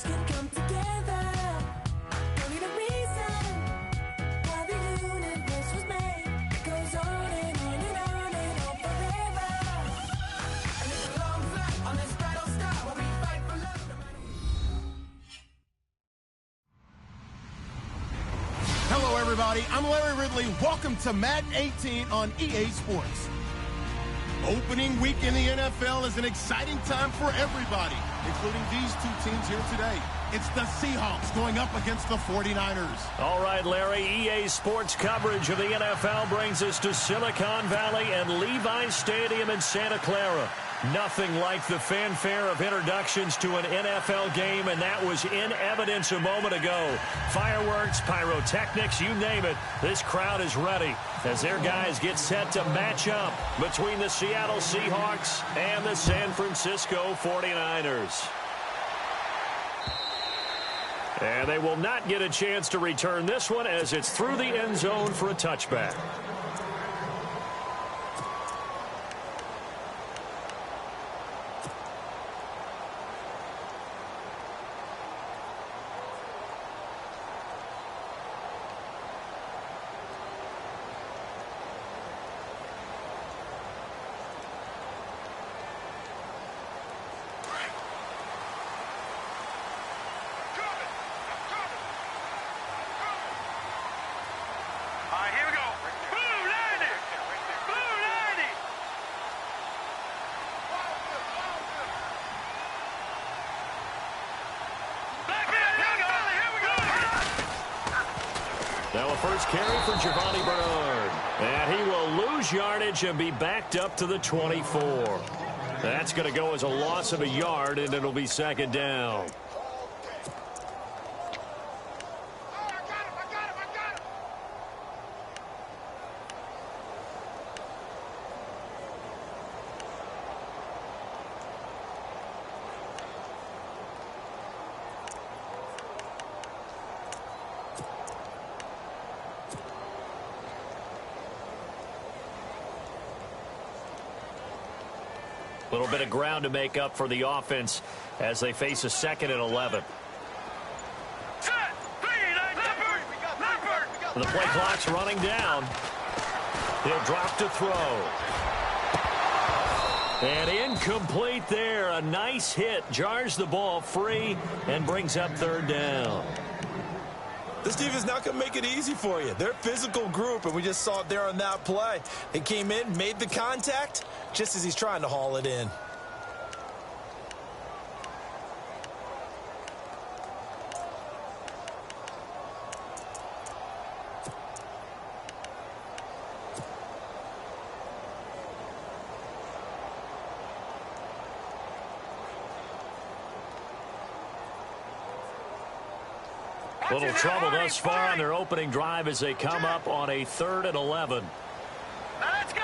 can come together. Don't need a reason why the universe was made. It goes on and on and on and on forever. And it's a long flight on this battle star where we fight for love no matter. Hello, everybody. I'm Larry Ridley. Welcome to Madden 18 on EA Sports. Opening week in the NFL is an exciting time for everybody, including these two teams here today. It's the Seahawks going up against the 49ers. All right, Larry, EA Sports coverage of the NFL brings us to Silicon Valley and Levi Stadium in Santa Clara. Nothing like the fanfare of introductions to an NFL game, and that was in evidence a moment ago. Fireworks, pyrotechnics, you name it. This crowd is ready as their guys get set to match up between the Seattle Seahawks and the San Francisco 49ers. And they will not get a chance to return this one as it's through the end zone for a touchback. Now a first carry for Giovanni Bernard. And he will lose yardage and be backed up to the 24. That's going to go as a loss of a yard, and it'll be second down. A little bit of ground to make up for the offense as they face a 2nd and 11. The play clock's running down. He'll drop to throw. And incomplete there. A nice hit. Jars the ball free and brings up 3rd down. This defense not going to make it easy for you. They're a physical group, and we just saw it there on that play. They came in, made the contact, just as he's trying to haul it in. Little trouble thus far on their opening drive as they come up on a 3rd and 11. Let's go.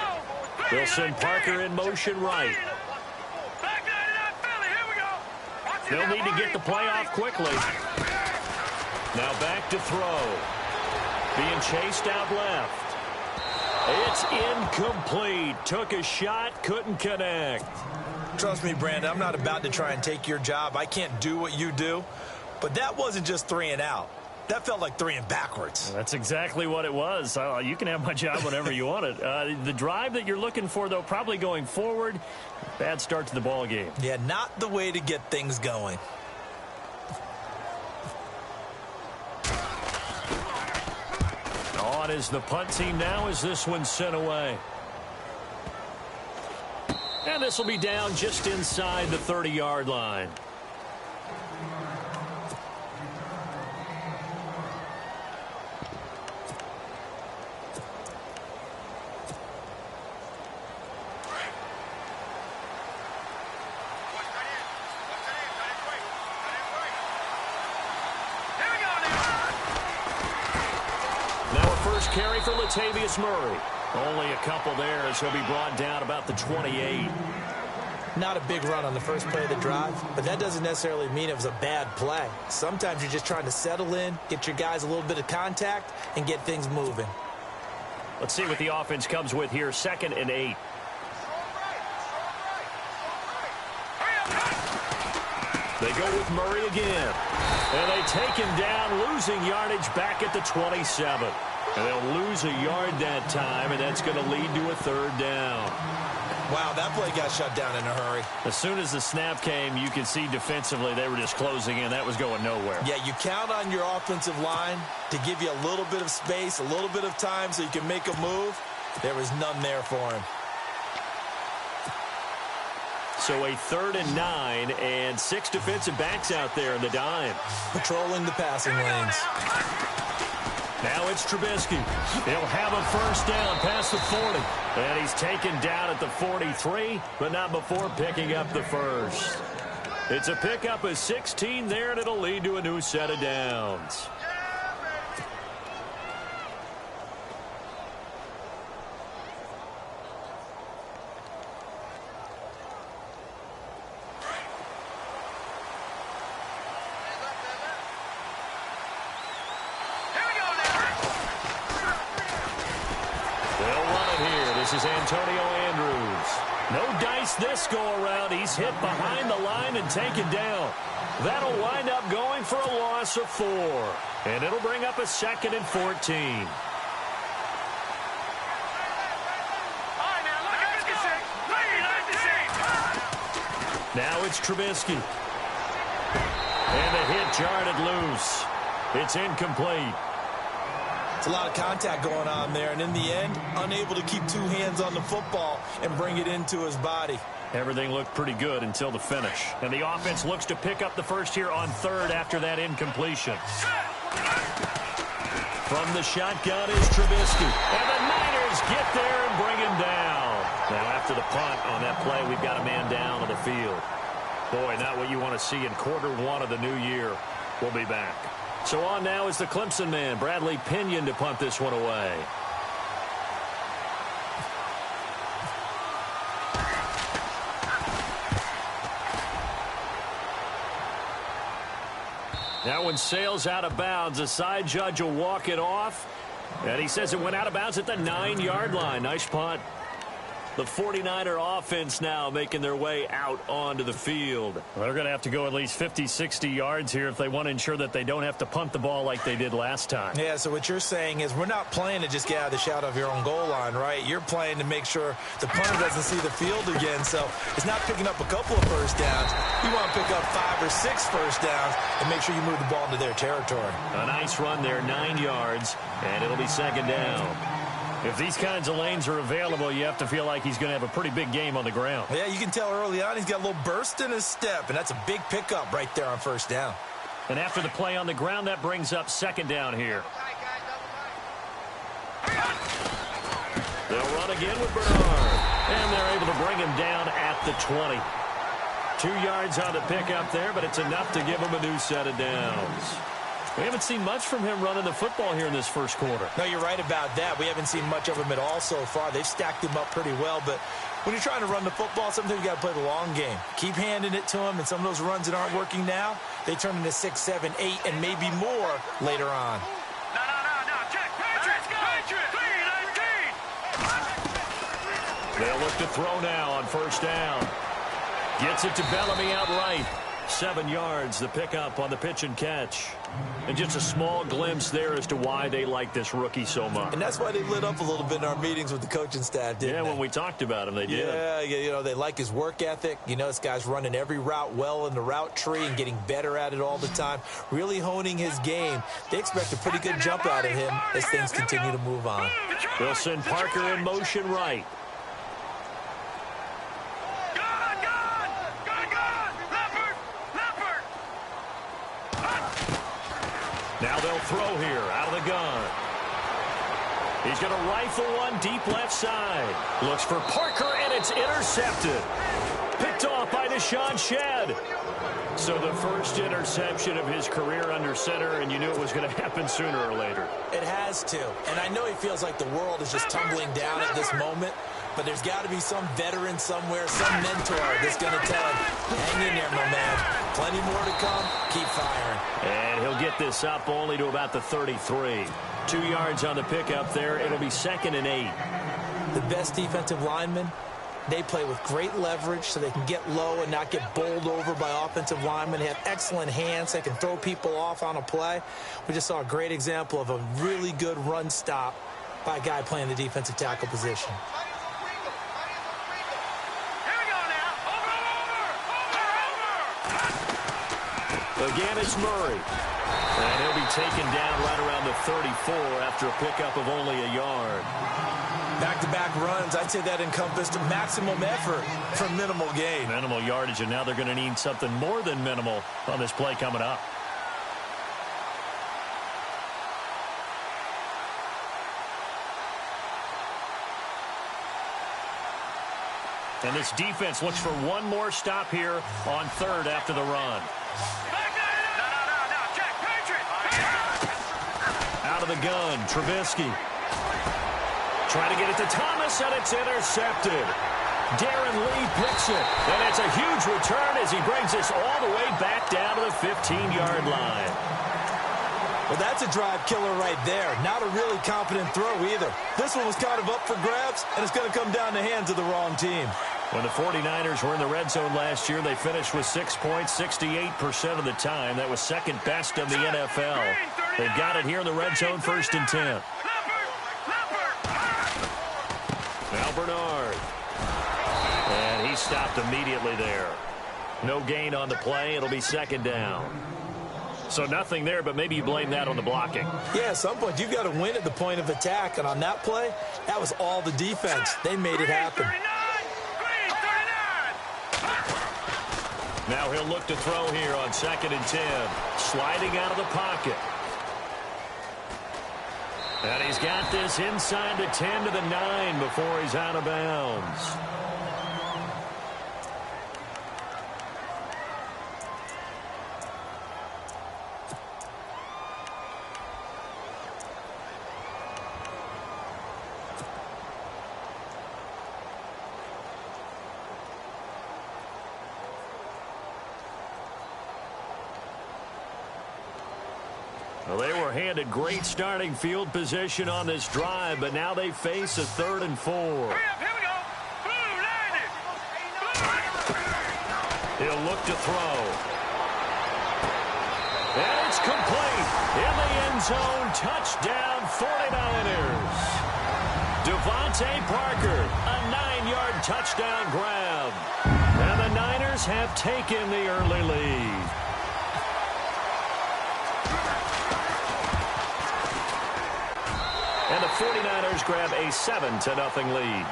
They'll send Parker in motion right. They'll need to get the play off quickly. Now back to throw. Being chased out left. It's incomplete. Took a shot, couldn't connect. Trust me, Brandon, I'm not about to try and take your job. I can't do what you do. But that wasn't just 3 and out. That felt like 3 and backwards. That's exactly what it was. You can have my job whenever you want it. The drive that you're looking for, though, probably going forward. Bad start to the ball game. Yeah, not the way to get things going. On is the punt team now as this one's sent away. And this will be down just inside the 30-yard line. Carry for Latavius Murray. Only a couple there as he'll be brought down about the 28. Not a big run on the first play of the drive, but that doesn't necessarily mean it was a bad play. Sometimes you're just trying to settle in, get your guys a little bit of contact, and get things moving. Let's see what the offense comes with here. 2nd and 8. They go with Murray again. And they take him down, losing yardage back at the 27. And they'll lose a yard that time, and that's going to lead to a third down. Wow, that play got shut down in a hurry. As soon as the snap came, you could see defensively they were just closing in. That was going nowhere. Yeah, you count on your offensive line to give you a little bit of space, a little bit of time so you can make a move. There was none there for him. So a 3rd and 9 and 6 defensive backs out there in the dime. Patrolling the passing lanes. Now it's Trubisky. He'll have a first down past the 40. And he's taken down at the 43, but not before picking up the first. It's a pickup of 16 there, and it'll lead to a new set of downs. This is Antonio Andrews. No dice this go-around. He's hit behind the line and taken down. That'll wind up going for a loss of 4. And it'll bring up a 2nd and 14. Now it's Trubisky. And the hit jarred it loose. It's incomplete. It's a lot of contact going on there, and in the end, unable to keep 2 hands on the football and bring it into his body. Everything looked pretty good until the finish. And the offense looks to pick up the first here on 3rd after that incompletion. From the shotgun is Trubisky. And the Niners get there and bring him down. Now after the punt on that play, we've got a man down on the field. Boy, not what you want to see in quarter 1 of the new year. We'll be back. So on now is the Clemson man, Bradley Pinion, to punt this one away. That one sails out of bounds. The side judge will walk it off. And he says it went out of bounds at the 9-yard line. Nice punt. The 49er offense now making their way out onto the field. Well, they're going to have to go at least 50, 60 yards here if they want to ensure that they don't have to punt the ball like they did last time. Yeah, so what you're saying is we're not playing to just get out of the shadow of your own goal line, right? You're playing to make sure the punter doesn't see the field again. So it's not picking up a couple of first downs. You want to pick up 5 or 6 first downs and make sure you move the ball into their territory. A nice run there, 9 yards, and it'll be 2nd down. If these kinds of lanes are available, you have to feel like he's going to have a pretty big game on the ground. Yeah, you can tell early on he's got a little burst in his step, and that's a big pickup right there on first down. And after the play on the ground, that brings up 2nd down here. They'll run again with Bernard. And they're able to bring him down at the 20. 2 yards on the pickup there, but it's enough to give him a new set of downs. We haven't seen much from him running the football here in this first quarter. No, you're right about that. We haven't seen much of him at all so far. They've stacked him up pretty well, but when you're trying to run the football, sometimes you got to play the long game. Keep handing it to him, and some of those runs that aren't working now, they turn into 6, 7, 8, and maybe more later on. No. Check. Patriots, go. Patriots. 3-19. They'll look to throw now on first down. Gets it to Bellamy outright. 7 yards, the pickup on the pitch and catch. And just a small glimpse there as to why they like this rookie so much. And that's why they lit up a little bit in our meetings with the coaching staff, didn't they? Yeah, when we talked about him, they did. Yeah, you know, they like his work ethic. You know, this guy's running every route well in the route tree and getting better at it all the time, really honing his game. They expect a pretty good jump out of him as things continue to move on. They'll send Parker in motion right. Now they'll throw here out of the gun. He's going to rifle one deep left side. Looks for Parker, and it's intercepted. Picked off by Deshaun Shedd. So the first interception of his career under center, and you knew it was going to happen sooner or later. It has to. And I know he feels like the world is just tumbling down at this moment, but there's got to be some veteran somewhere, some mentor that's going to tell him, hang in there, my man. Plenty more to come. Keep firing. And he'll get this up only to about the 33. 2 yards on the pickup there. It'll be 2nd and 8. The best defensive lineman They play with great leverage so they can get low and not get bowled over by offensive linemen. They have excellent hands. They can throw people off on a play. We just saw a great example of a really good run stop by a guy playing the defensive tackle position. Here we go now. Over. Again, it's Murray. And he'll be taken down right around the 34 after a pickup of only a yard. Back-to-back runs, I'd say that encompassed maximum effort for minimal gain. Minimal yardage, and now they're going to need something more than minimal on this play coming up. And this defense looks for one more stop here on third after the run. No. Check. Patriot. Out of the gun, Trubisky. Trying to get it to Thomas, and it's intercepted. Darren Lee picks it, and it's a huge return as he brings us all the way back down to the 15-yard line. Well, that's a drive killer right there. Not a really confident throw either. This one was kind of up for grabs, and it's going to come down the hands of the wrong team. When the 49ers were in the red zone last year, they finished with 6 points 68% of the time. That was second best in the NFL. They've got it here in the red zone, 1st and 10. Now Bernard. And he stopped immediately there. No gain on the play. It'll be 2nd down. So nothing there, but maybe you blame that on the blocking. Yeah, at some point, you've got to win at the point of attack. And on that play, that was all the defense. They made it happen. Now he'll look to throw here on 2nd and 10. Sliding out of the pocket. And he's got this inside the 10 to the 9 before he's out of bounds. Well, they were handed great starting field position on this drive, but now they face a 3rd and 4. Here we go. Blue, landed. He'll look to throw. And it's complete. In the end zone, touchdown 49ers. Devontae Parker, a 9-yard touchdown grab. And the Niners have taken the early lead. And the 49ers grab a 7-0 lead.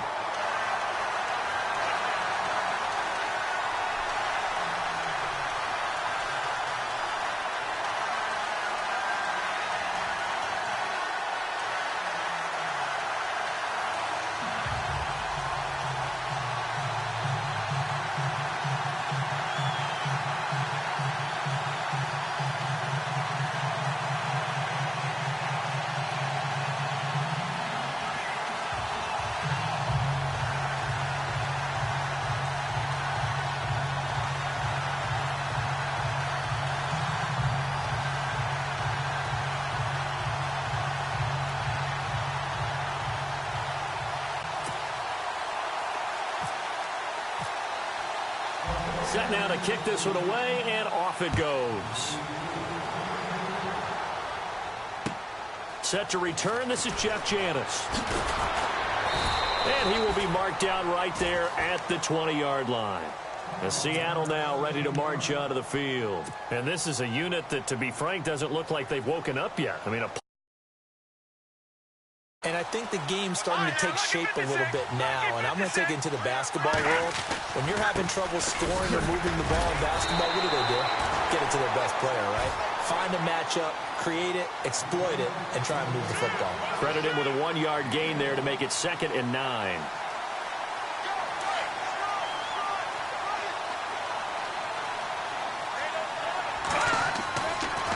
Set now to kick this one away, and off it goes. Set to return. This is Jeff Janis. And he will be marked down right there at the 20-yard line. As Seattle now ready to march onto the field. And this is a unit that, to be frank, doesn't look like they've woken up yet. I mean, And I think the game's starting to take shape a little bit now. And I'm going to take it into the basketball world. When you're having trouble scoring or moving the ball in basketball, what do? Get it to their best player, right? Find a matchup, create it, exploit it, and try and move the football. Credit him with a 1-yard gain there to make it 2nd and 9.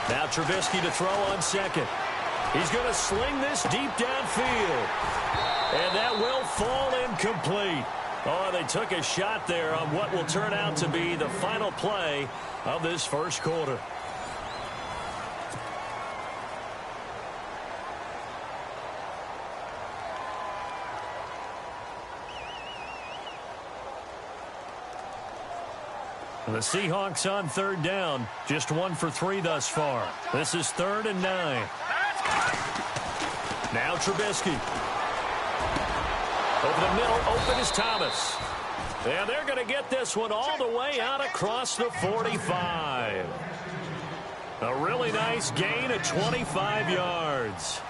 Now Trubisky to throw on 2nd. He's going to sling this deep downfield. And that will fall incomplete. Oh, they took a shot there on what will turn out to be the final play of this first quarter. The Seahawks on third down. Just 1 for 3 thus far. This is 3rd and 9. Now Trubisky. Over the middle, open is Thomas. And they're going to get this one all the way out across the 45. A really nice gain of 25 yards.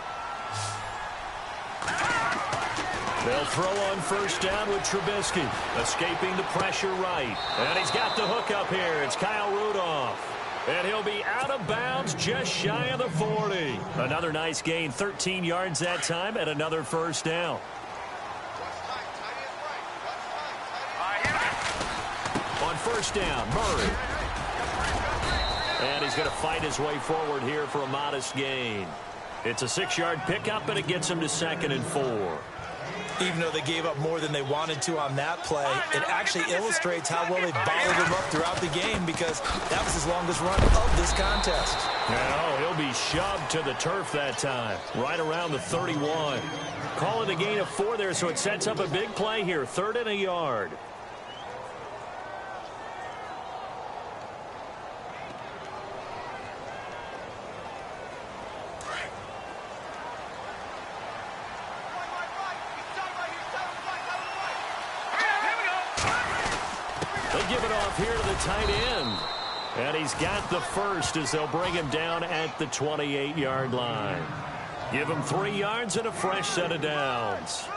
They'll throw on first down with Trubisky, escaping the pressure right. And he's got the hook up here. It's Kyle Rudolph. And he'll be out of bounds just shy of the 40. Another nice gain, 13 yards that time, and another first down. On first down, Murray. And he's going to fight his way forward here for a modest gain. It's a 6-yard pickup, and it gets him to 2nd and 4. Even though they gave up more than they wanted to on that play, it actually illustrates how well they bottled him up throughout the game, because that was his longest run of this contest. Now he'll be shoved to the turf that time, right around the 31. Call it a gain of 4 there, so it sets up a big play here, 3rd and a yard. Give it off here to the tight end. And he's got the first as they'll bring him down at the 28-yard line. Give him 3 yards and a fresh set of downs.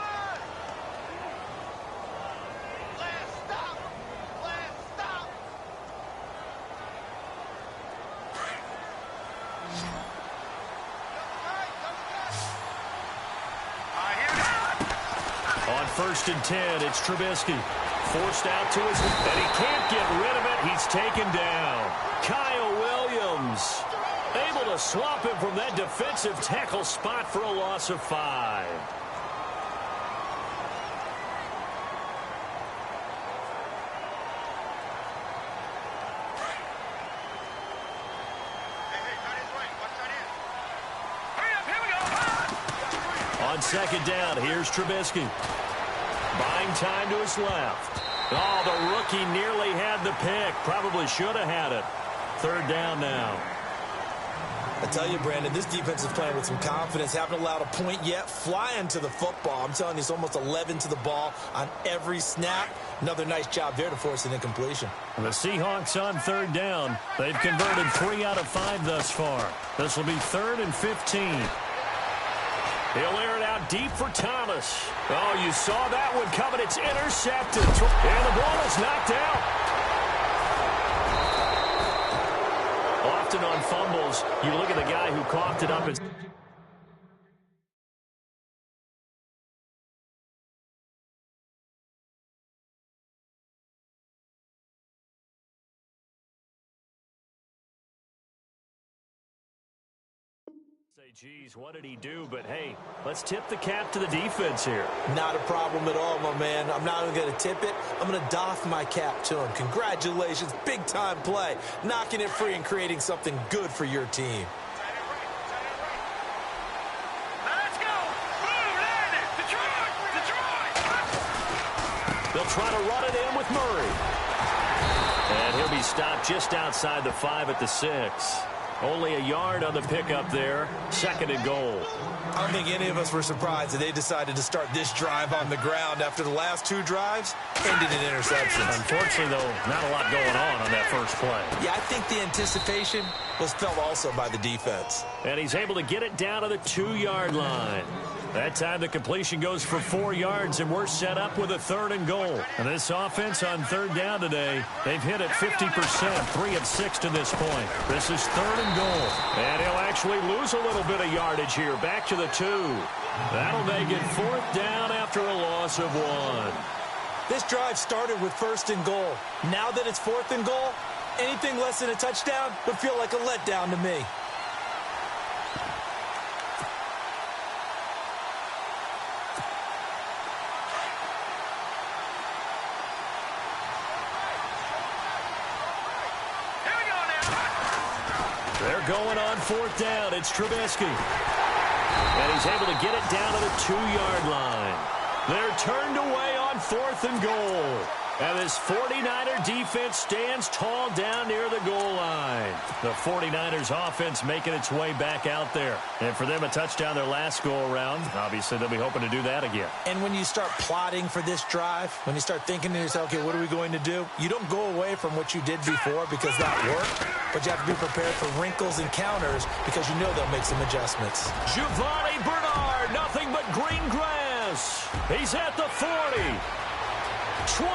On 1st and 10, it's Trubisky. Forced out to his, and he can't get rid of it. He's taken down. Kyle Williams able to swap him from that defensive tackle spot for a loss of 5. On 2nd down, here's Trubisky. Buying time to his left. Oh, the rookie nearly had the pick. Probably should have had it. 3rd down now. I tell you, Brandon, this defense is playing with some confidence. Haven't allowed a point yet. Flying to the football. I'm telling you, it's almost 11 to the ball on every snap. Another nice job there to force an incompletion. The Seahawks on 3rd down. They've converted 3 out of 5 thus far. This will be 3rd and 15. He'll air it out deep for Thomas. Oh, you saw that one coming. It's intercepted. And the ball is knocked out. Often on fumbles, you look at the guy who coughed it up and... Geez, what did he do? But, hey, let's tip the cap to the defense here. Not a problem at all, my man. I'm not even going to tip it. I'm going to doff my cap to him. Congratulations. Big-time play. Knocking it free and creating something good for your team. Let's go. Boom, landed. Detroit. They'll try to run it in with Murray. And he'll be stopped just outside the 5 at the 6. Only a yard on the pickup there. 2nd and goal. I don't think any of us were surprised that they decided to start this drive on the ground after the last 2 drives ended in interceptions. Unfortunately, though, not a lot going on that first play. Yeah, I think the anticipation was felt also by the defense. And he's able to get it down to the 2-yard line. That time the completion goes for 4 yards, and we're set up with a 3rd and goal. And this offense on 3rd down today, they've hit it 50%, 3 of 6 to this point. This is 3rd and goal. And he'll actually lose a little bit of yardage here, back to the 2. That'll make it 4th down after a loss of 1. This drive started with 1st and goal. Now that it's 4th and goal, anything less than a touchdown would feel like a letdown to me. They're going on 4th down. It's Trubisky. And he's able to get it down to the 2-yard line. They're turned away on 4th and goal. And this 49er defense stands tall down near the goal line. The 49ers offense making its way back out there. And for them, a touchdown their last go-around. Obviously, they'll be hoping to do that again. And when you start plotting for this drive, when you start thinking to yourself, okay, what are we going to do? You don't go away from what you did before because that worked, but you have to be prepared for wrinkles and counters because you know they'll make some adjustments. Giovanni Bernard, nothing but green grass. He's at the 40. 20,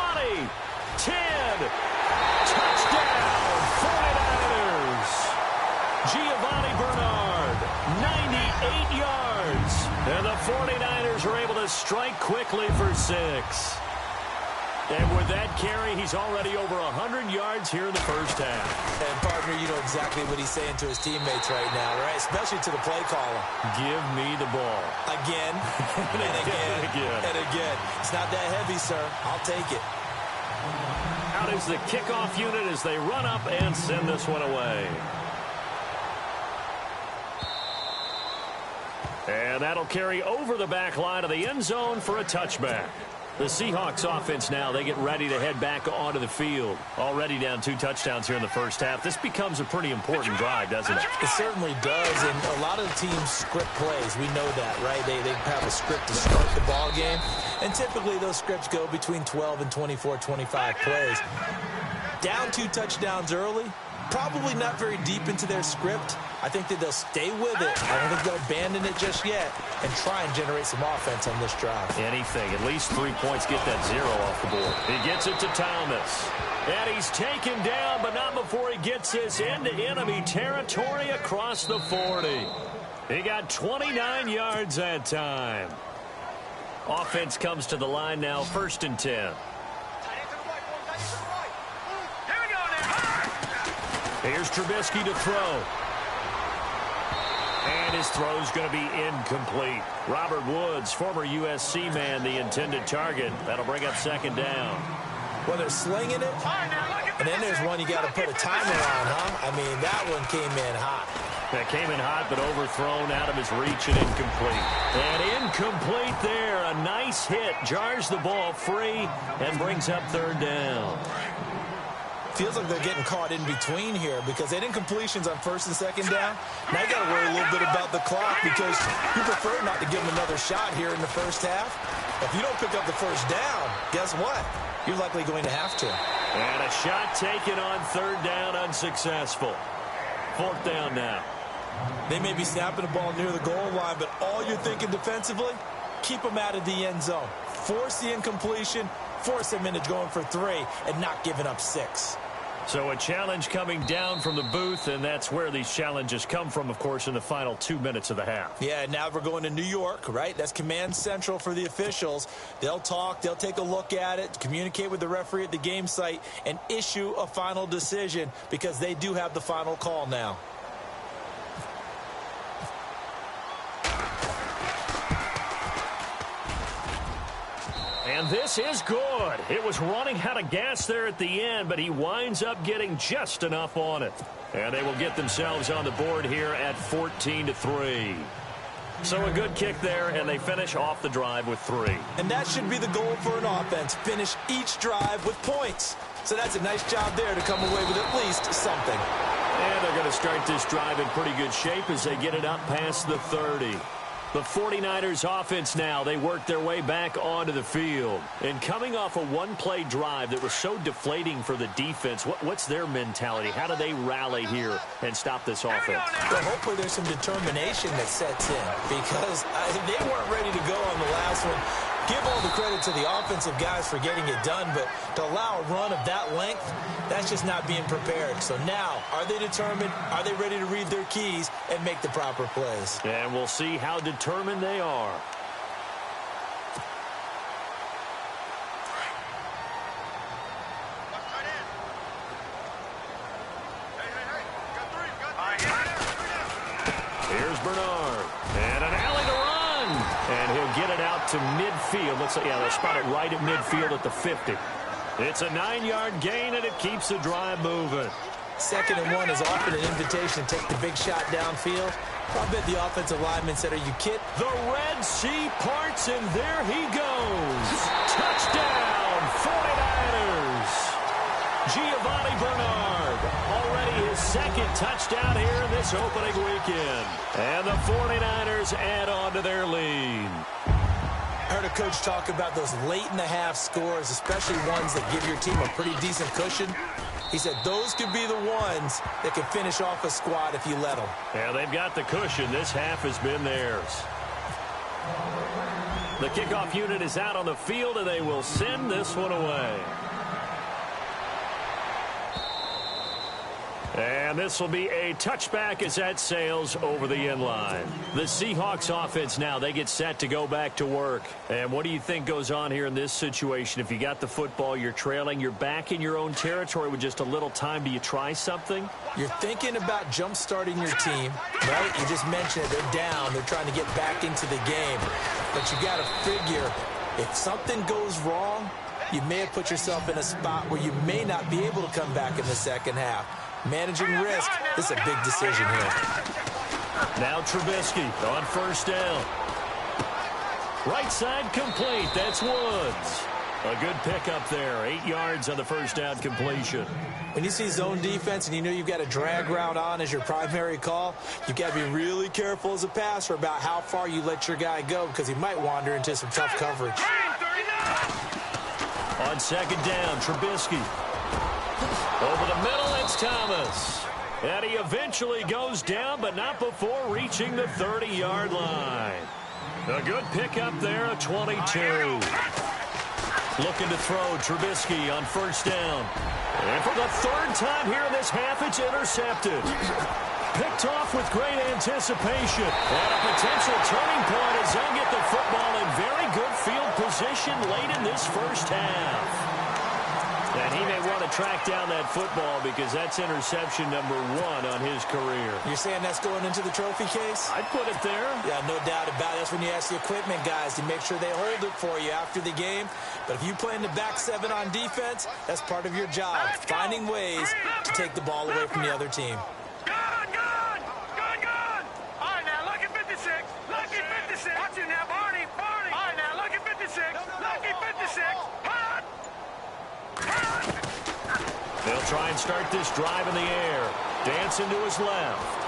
10, touchdown, 49ers. Giovanni Bernard, 98 yards. And the 49ers are able to strike quickly for 6. And with that carry, he's already over 100 yards here in the first half. And, partner, you know exactly what he's saying to his teammates right now, right? Especially to the play caller. Give me the ball. Again, and again, and again. It's not that heavy, sir. I'll take it. Out is the kickoff unit as they run up and send this one away. And that'll carry over the back line of the end zone for a touchback. The Seahawks offense now, they get ready to head back onto the field. Already down 2 touchdowns here in the first half. This becomes a pretty important drive, doesn't it? It certainly does, and a lot of the teams script plays. We know that, right? They have a script to start the ball game, and typically those scripts go between 12 and 24, 25 plays. Down 2 touchdowns early, probably not very deep into their script. I think that they'll stay with it. I don't think they'll abandon it just yet and try and generate some offense on this drive. Anything. At least 3 points, get that 0 off the board. He gets it to Thomas. And he's taken down, but not before he gets this into enemy territory across the 40. He got 29 yards that time. Offense comes to the line now, 1st and 10. Here's Trubisky to throw. And his throw's going to be incomplete. Robert Woods, former USC man, the intended target. That'll bring up 2nd down. Well, they're slinging it, and then there's one you got to put a timer on, huh? I mean, that one came in hot. That came in hot, but overthrown out of his reach and incomplete. And incomplete there. A nice hit. Jars the ball free and brings up 3rd down. Feels like they're getting caught in between here because they didn't completions on 1st and 2nd down. Now you got to worry a little bit about the clock because you prefer not to give them another shot here in the first half. If you don't pick up the 1st down, guess what? You're likely going to have to. And a shot taken on 3rd down, unsuccessful. 4th down now. They may be snapping the ball near the goal line, but all you're thinking defensively, keep them out of the end zone. Force the incompletion, force them into going for 3, and not giving up 6. So a challenge coming down from the booth, and that's where these challenges come from, of course, in the final 2 minutes of the half. Yeah, now we're going to New York, right? That's command central for the officials. They'll talk, they'll take a look at it, communicate with the referee at the game site, and issue a final decision because they do have the final call now. And this is good. It was running out of gas there at the end, but he winds up getting just enough on it. And they will get themselves on the board here at 14-3. So a good kick there, and they finish off the drive with 3. And that should be the goal for an offense, finish each drive with points. So that's a nice job there to come away with at least something. And they're going to start this drive in pretty good shape as they get it up past the 30. The 49ers offense now, they work their way back onto the field. And coming off a one-play drive that was so deflating for the defense, what's their mentality? How do they rally here and stop this offense? Well, hopefully there's some determination that sets in because they weren't ready to go on the last one. Give all the credit to the offensive guys for getting it done, but to allow a run of that length, that's just not being prepared. So now, are they determined? Are they ready to read their keys and make the proper plays? And we'll see how determined they are. Here's Bernard. And an alley to run. And he'll get it out to midfield. Looks like, yeah, they'll spot it right at midfield at the 50. It's a 9-yard gain, and it keeps the drive moving. 2nd and 1 is often an invitation to take the big shot downfield. I bet the offensive lineman said, are you kidding? The Red Sea parts, and there he goes. Touchdown, 49ers. Giovanni Bernard, already his second touchdown here in this opening weekend. And the 49ers add on to their lead. I heard a coach talk about those late-in-the-half scores, especially ones that give your team a pretty decent cushion. He said those could be the ones that could finish off a squad if you let them. Yeah, they've got the cushion. This half has been theirs. The kickoff unit is out on the field, and they will send this one away. And this will be a touchback as that sails over the end line. The Seahawks offense now, they get set to go back to work. And what do you think goes on here in this situation? If you got the football, you're trailing, you're back in your own territory with just a little time. Do you try something? You're thinking about jump-starting your team, right? You just mentioned it. They're down. They're trying to get back into the game. But you got to figure, if something goes wrong, you may have put yourself in a spot where you may not be able to come back in the second half. Managing risk, this is a big decision here. Now Trubisky on first down. Right side complete. That's Woods. A good pickup there. 8 yards on the first down completion. When you see zone defense and you know you've got a drag route on as your primary call, you've got to be really careful as a passer about how far you let your guy go because he might wander into some tough coverage. On second down, Trubisky. Over the middle, it's Thomas. And he eventually goes down, but not before reaching the 30-yard line. A good pickup there, a 22. Looking to throw, Trubisky on first down. And for the third time here in this half, it's intercepted. Picked off with great anticipation. And a potential turning point as they'll get the football in very good field position late in this first half. And he may want to track down that football because that's interception number 1 on his career. You're saying that's going into the trophy case? I'd put it there. Yeah, no doubt about it. That's when you ask the equipment guys to make sure they hold it for you after the game. But if you play in the back 7 on defense, that's part of your job, finding ways to take the ball away from the other team. Gone! All right, now, look at 56. Look at 56. Watch it now, Barney. All right, now, look at 56. Look at 56. They'll try and start this drive in the air. Dancing to his left.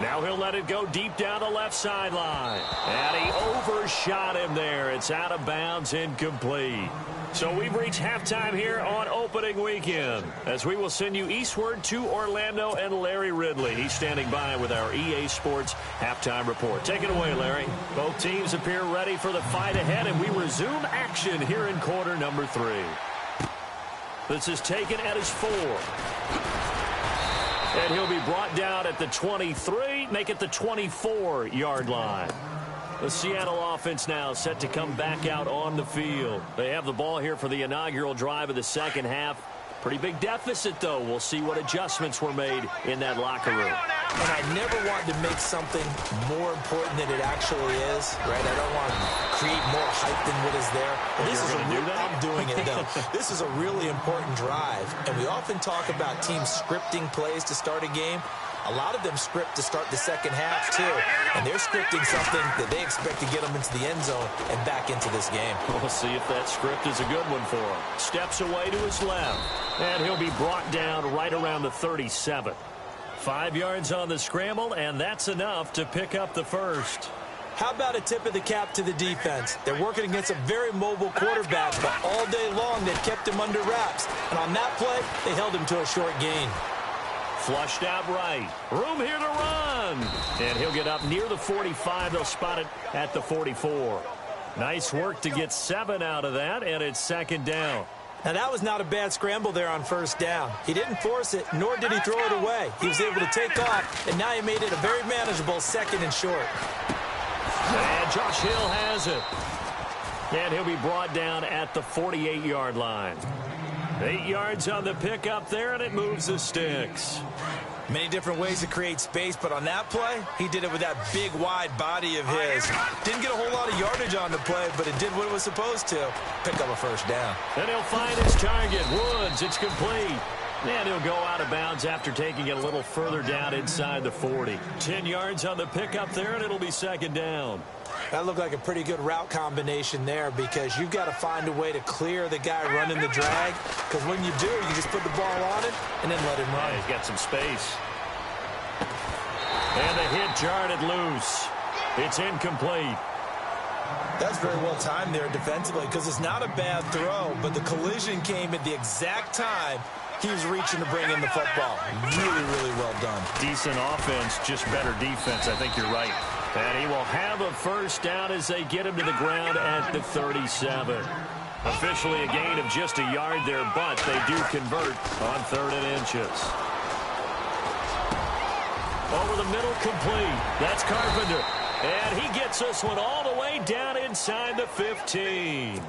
Now he'll let it go deep down the left sideline. And he overshot him there. It's out of bounds, incomplete. So we've reached halftime here on opening weekend, as we will send you eastward to Orlando and Larry Ridley. He's standing by with our EA Sports halftime report. Take it away, Larry. Both teams appear ready for the fight ahead, and we resume action here in quarter number 3. This is taken at his 4. And he'll be brought down at the 23, make it the 24-yard line. The Seattle offense now set to come back out on the field. They have the ball here for the inaugural drive of the second half. Pretty big deficit, though. We'll see what adjustments were made in that locker room. And I never want to make something more important than it actually is, right? I don't want to create more hype than what is there. But this is I'm doing it, though. This is a really important drive. And we often talk about teams scripting plays to start a game. A lot of them script to start the second half, too. And they're scripting something that they expect to get them into the end zone and back into this game. We'll see if that script is a good one for him. Steps away to his left. And he'll be brought down right around the 37. 5 yards on the scramble, and that's enough to pick up the first. How about a tip of the cap to the defense? They're working against a very mobile quarterback, but all day long they've kept him under wraps. And on that play, they held him to a short gain. Flushed out right. Room here to run. And he'll get up near the 45. They'll spot it at the 44. Nice work to get 7 out of that, and it's second down. Now, that was not a bad scramble there on first down. He didn't force it, nor did he throw it away. He was able to take off, and now he made it a very manageable second and short. And Josh Hill has it. And he'll be brought down at the 48-yard line. 8 yards on the pickup there, and it moves the sticks. Many different ways to create space, but on that play, he did it with that big, wide body of his. Didn't get a whole lot of yardage on the play, but it did what it was supposed to. Pick up a first down. And he'll find his target. Woods, it's complete. And he'll go out of bounds after taking it a little further down inside the 40. 10 yards on the pickup there, and it'll be second down. That looked like a pretty good route combination there because you've got to find a way to clear the guy running the drag. Because when you do, you just put the ball on it and then let him run. Yeah, he's got some space. And the hit jarred it loose. It's incomplete. That's very well timed there defensively because it's not a bad throw, but the collision came at the exact time he was reaching to bring in the football. Really, really well done. Decent offense, just better defense. I think you're right. And he will have a first down as they get him to the ground at the 37. Officially a gain of just a yard there, but they do convert on 3rd and inches. Over the middle, complete. That's Carpenter. And he gets this one all the way down inside the 15.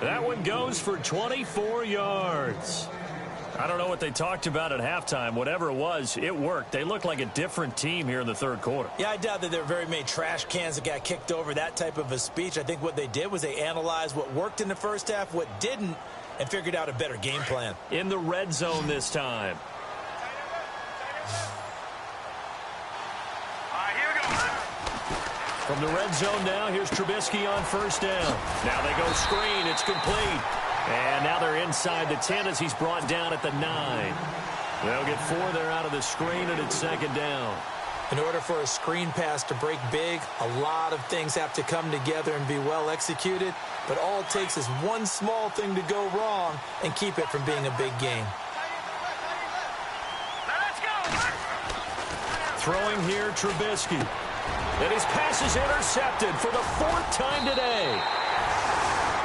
That one goes for 24 yards. I don't know what they talked about at halftime. Whatever it was, it worked. They look like a different team here in the 3rd quarter. Yeah, I doubt that there are very many trash cans that got kicked over, that type of a speech. I think what they did was they analyzed what worked in the first half, what didn't, and figured out a better game plan. In the red zone this time. From the red zone now, here's Trubisky on first down. Now they go screen. It's complete. And now they're inside the 10 as he's brought down at the 9. They'll get 4 there out of the screen, and it's second down. In order for a screen pass to break big, a lot of things have to come together and be well executed. But all it takes is one small thing to go wrong and keep it from being a big gain. Throwing here, Trubisky. And his pass is intercepted for the 4th time today.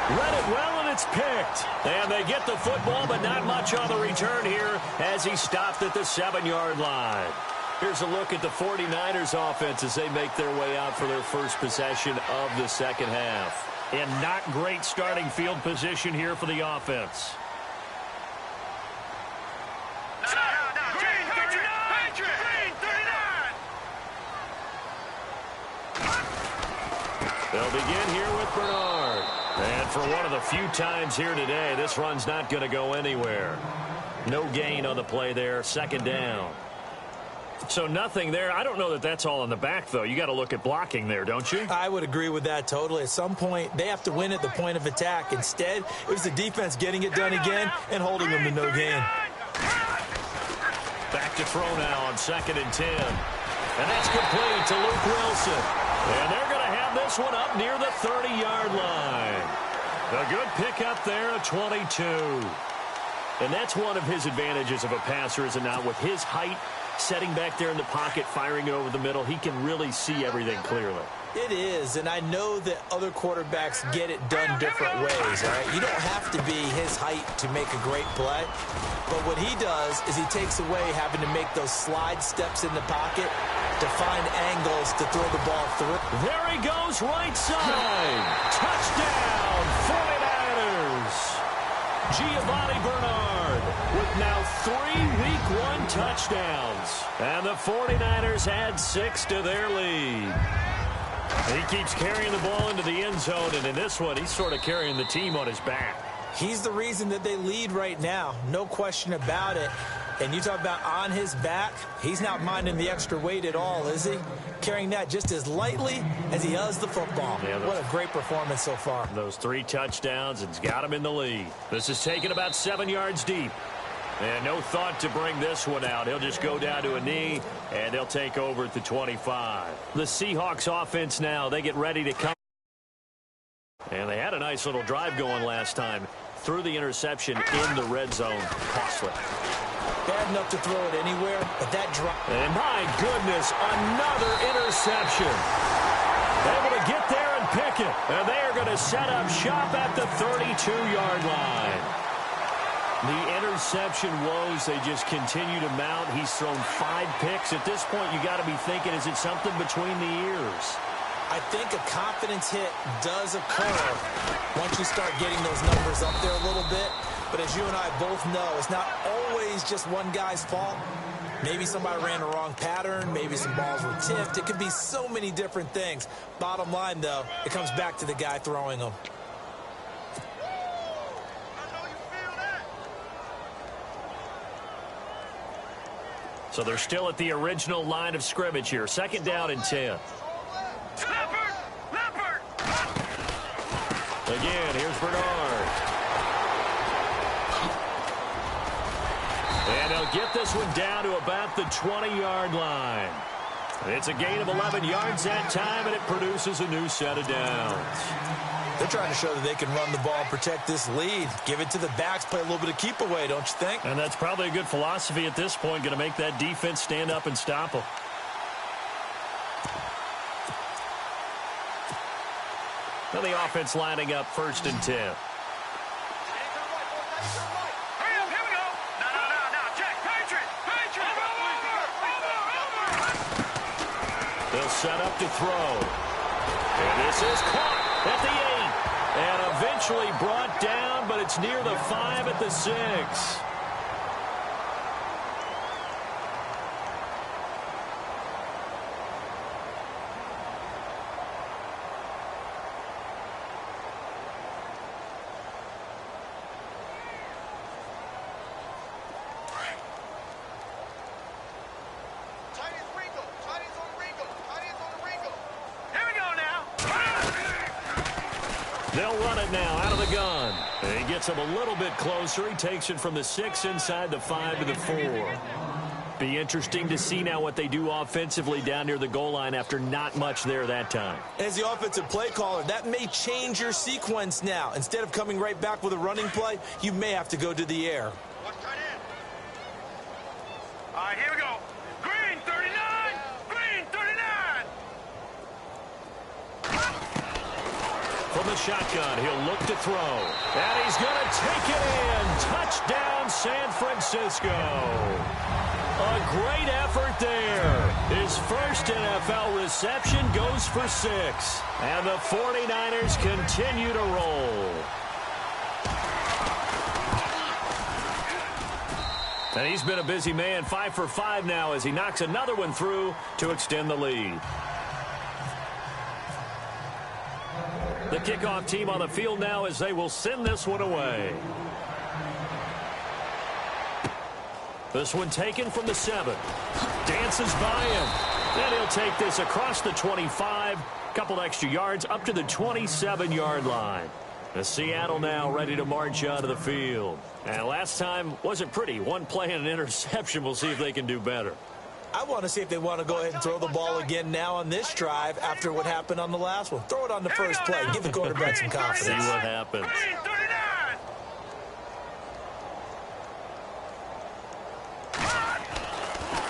Read it well, and it's picked. And they get the football, but not much on the return here as he stopped at the 7-yard line. Here's a look at the 49ers offense as they make their way out for their first possession of the second half. And not great starting field position here for the offense. They'll begin here with Bernard. And for one of the few times here today, this run's not going to go anywhere. No gain on the play there. Second down. So nothing there. I don't know that that's all in the back, though. You got to look at blocking there, don't you? I would agree with that totally. At some point, they have to win at the point of attack. Instead, it was the defense getting it done again and holding them to no gain. Back to throw now on 2nd and 10. And that's complete to Luke Wilson. And they're going to have this one up near the 30-yard line. A good pickup there at 22. And that's one of his advantages of a passer, is it not? With his height, setting back there in the pocket, firing it over the middle, he can really see everything clearly. It is, and I know that other quarterbacks get it done different ways, all right? You don't have to be his height to make a great play, but what he does is he takes away having to make those slide steps in the pocket to find angles to throw the ball through. There he goes, right side. Touchdown, 49ers. Giovanni Bernard with now 3 Week 1 touchdowns. And the 49ers add 6 to their lead. He keeps carrying the ball into the end zone, and in this one, he's sort of carrying the team on his back. He's the reason that they lead right now, no question about it. And you talk about on his back, he's not minding the extra weight at all, is he? Carrying that just as lightly as he does the football. Yeah, what a great performance so far. Those 3 touchdowns, and it's got him in the lead. This is taken about 7 yards deep. And no thought to bring this one out. He'll just go down to a knee, and they'll take over at the 25. The Seahawks offense now, they get ready to come. And they had a nice little drive going last time. Threw the interception in the red zone. Costly. Bad enough to throw it anywhere, but that drop. And my goodness, another interception. Able to get there and pick it. And they are going to set up shop at the 32-yard line. The interception woes, they just continue to mount. He's thrown 5 picks. At this point, you got to be thinking, is it something between the ears? I think a confidence hit does occur once you start getting those numbers up there a little bit. But as you and I both know, it's not always just one guy's fault. Maybe somebody ran the wrong pattern. Maybe some balls were tipped. It could be so many different things. Bottom line, though, it comes back to the guy throwing them. So they're still at the original line of scrimmage here. 2nd down and 10. Leopard! Again, here's Bernard. And they'll get this one down to about the 20-yard line. It's a gain of 11 yards that time, and it produces a new set of downs. They're trying to show that they can run the ball and protect this lead. Give it to the backs, play a little bit of keep away, don't you think? And that's probably a good philosophy at this point, going to make that defense stand up and stop them. Now the offense lining up 1st and 10. They'll set up to throw. And this is caught at the 8. And eventually brought down, but it's near the 5 at the 6. They'll run it now out of the gun. And he gets him a little bit closer. He takes it from the 6 inside the 5 to the 4. Be interesting to see now what they do offensively down near the goal line after not much there that time. As the offensive play caller, that may change your sequence now. Instead of coming right back with a running play, you may have to go to the air. All right, here we go. Green 39! Green 39! From the shotgun, he'll look to throw. And he's going to take it in. Touchdown, San Francisco. A great effort there. His first NFL reception goes for 6. And the 49ers continue to roll. And he's been a busy man, 5 for 5 now as he knocks another one through to extend the lead. The kickoff team on the field now as they will send this one away. This one taken from the 7. Dances by him. Then he'll take this across the 25. Couple extra yards up to the 27-yard line. The Seattle now ready to march onto the field. And last time wasn't pretty. One play and an interception. We'll see if they can do better. I want to see if they want to go ahead and throw the ball again now on this drive after what happened on the last one. Throw it on the first play. Give the quarterback some confidence. See what happens. Green 39!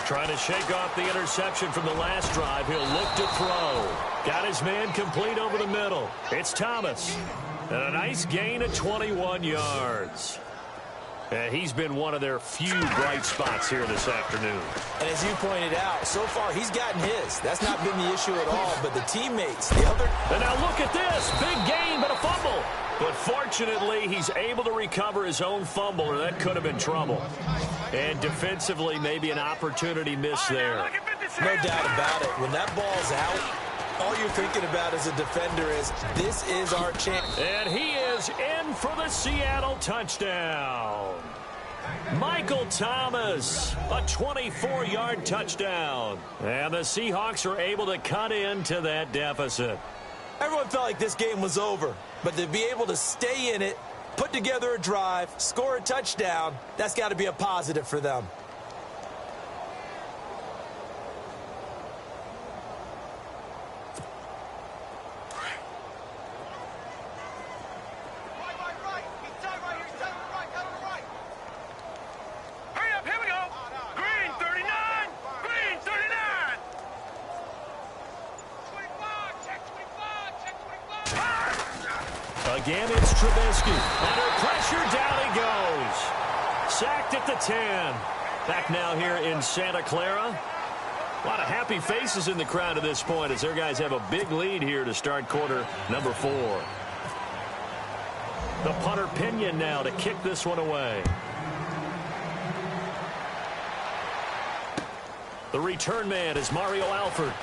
Trying to shake off the interception from the last drive. He'll look to throw. Got his man complete over the middle. It's Thomas. And a nice gain of 21 yards. And he's been one of their few bright spots here this afternoon. And as you pointed out, so far he's gotten his. That's not been the issue at all, but the teammates, the other... And now look at this. Big gain, but a fumble. But fortunately, he's able to recover his own fumble, or that could have been trouble. And defensively, maybe an opportunity missed there. No doubt about it. When that ball's out, all you're thinking about as a defender is, this is our chance. And he is in for the Seattle touchdown. Michael Thomas, a 24-yard touchdown. And the Seahawks are able to cut into that deficit. Everyone felt like this game was over, but to be able to stay in it, put together a drive, score a touchdown, that's got to be a positive for them. Again, it's Trubisky. Under pressure, down he goes. Sacked at the 10. Back now here in Santa Clara. A lot of happy faces in the crowd at this point as their guys have a big lead here to start quarter number 4. The punter Pinion now to kick this one away. The return man is Mario Alford.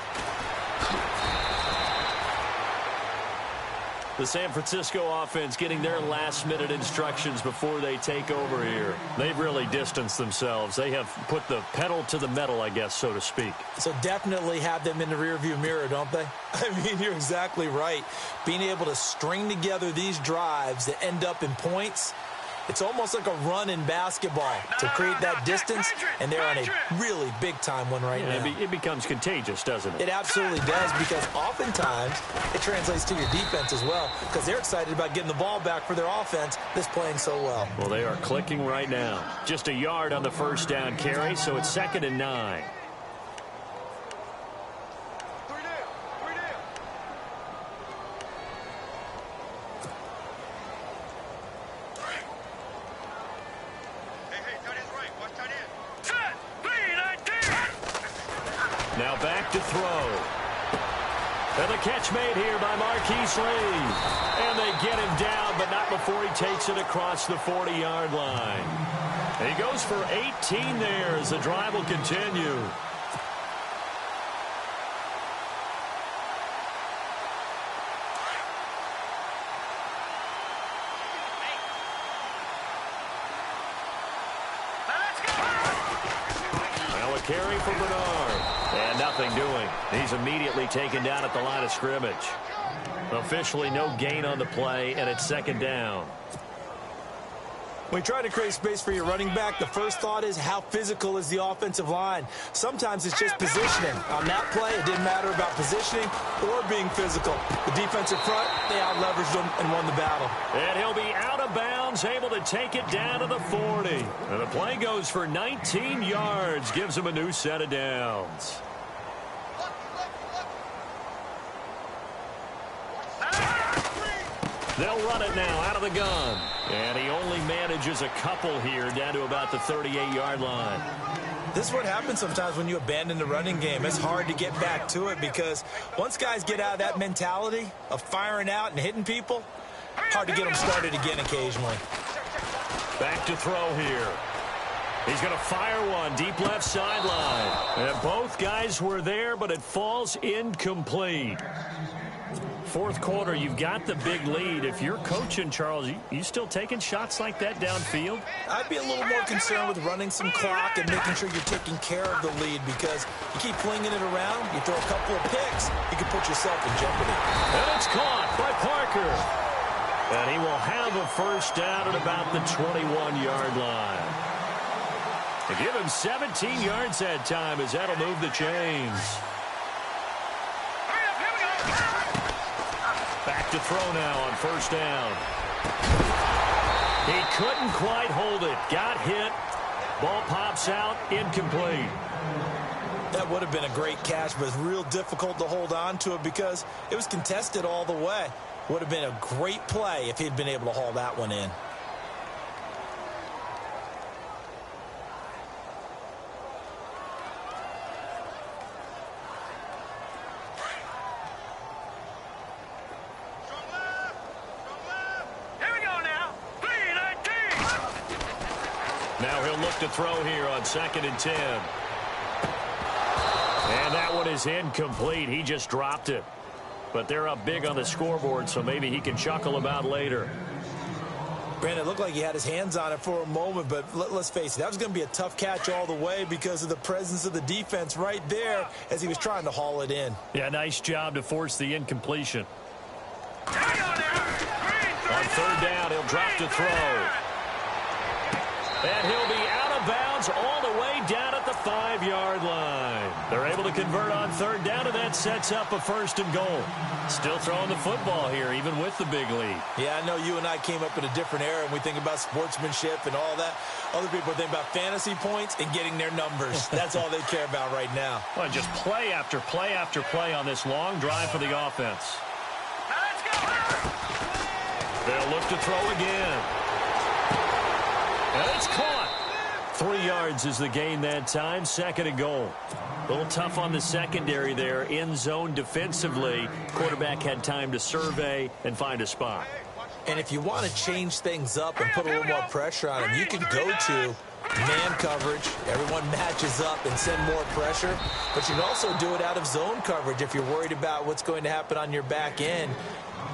The San Francisco offense getting their last-minute instructions before they take over here. They've really distanced themselves. They have put the pedal to the metal, I guess, so to speak. So definitely have them in the rearview mirror, don't they? I mean, you're exactly right. Being able to string together these drives that end up in points, it's almost like a run in basketball to create that distance, and they're on a really big-time one right now. It becomes contagious, doesn't it? It absolutely does, because oftentimes it translates to your defense as well, because they're excited about getting the ball back for their offense that's playing so well. Well, they are clicking right now. Just a yard on the first down carry, so it's 2nd and 9. Now back to throw. And the catch made here by Marquise Lee. And they get him down, but not before he takes it across the 40-yard line. And he goes for 18 there as the drive will continue. Now a carry for Bernard. And nothing doing. He's immediately taken down at the line of scrimmage. Officially no gain on the play, and it's 2nd down. When you try to create space for your running back, the first thought is how physical is the offensive line. Sometimes it's just positioning. On that play, it didn't matter about positioning or being physical. The defensive front, they out-leveraged them and won the battle. And he'll be out of bounds, able to take it down to the 40. And the play goes for 19 yards, gives him a new set of downs. They'll run it now out of the gun. And he only manages a couple here down to about the 38-yard line. This is what happens sometimes when you abandon the running game. It's hard to get back to it because once guys get out of that mentality of firing out and hitting people, hard to get them started again occasionally. Back to throw here. He's going to fire one deep left sideline. And both guys were there, but it falls incomplete. Fourth quarter, you've got the big lead. If you're coaching, Charles, you still taking shots like that downfield? I'd be a little more concerned with running some clock and making sure you're taking care of the lead, because you keep flinging it around, you throw a couple of picks, you can put yourself in jeopardy. And it's caught by Parker. And he will have a first down at about the 21-yard line. To give him 17 yards that time, as that'll move the chains. Back to throw now on first down. He couldn't quite hold it. Got hit. Ball pops out. Incomplete. That would have been a great catch, but it's real difficult to hold on to it because it was contested all the way. Would have been a great play if he'd been able to haul that one in. Now he'll look to throw here on 2nd and 10. And that one is incomplete. He just dropped it. But they're up big on the scoreboard, so maybe he can chuckle about later. Brandon, it looked like he had his hands on it for a moment, but let's face it, that was going to be a tough catch all the way because of the presence of the defense right there as he was trying to haul it in. Yeah, nice job to force the incompletion. On 3rd down, he'll drop to throw. And he'll be out of bounds all the way down at the 5-yard line. They're able to convert on 3rd down, and that sets up a 1st and goal. Still throwing the football here, even with the big lead. Yeah, I know you and I came up in a different era, and we think about sportsmanship and all that. Other people think about fantasy points and getting their numbers. That's all they care about right now. Well, just play after play after play on this long drive for the offense. They'll look to throw again. And it's caught. 3 yards is the gain that time. 2nd and goal. A little tough on the secondary there. In zone defensively. Quarterback had time to survey and find a spot. And if you want to change things up and put a little more pressure on him, you can go to man coverage. Everyone matches up and send more pressure. But you can also do it out of zone coverage if you're worried about what's going to happen on your back end.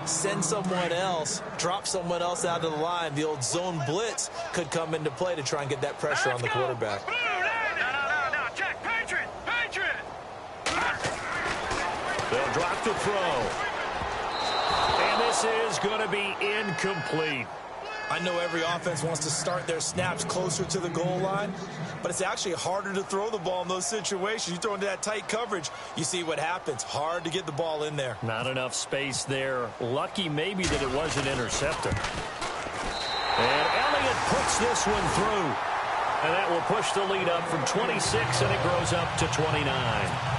send someone else, drop someone else out of the line. The old zone blitz could come into play to try and get that pressure on the quarterback. No, check. Patriot. They'll drop the throw. And this is going to be incomplete. I know every offense wants to start their snaps closer to the goal line, but it's actually harder to throw the ball in those situations. You throw into that tight coverage, you see what happens. Hard to get the ball in there. Not enough space there. Lucky maybe that it wasn't intercepted. And Elliott puts this one through. And that will push the lead up from 26, and it grows up to 29.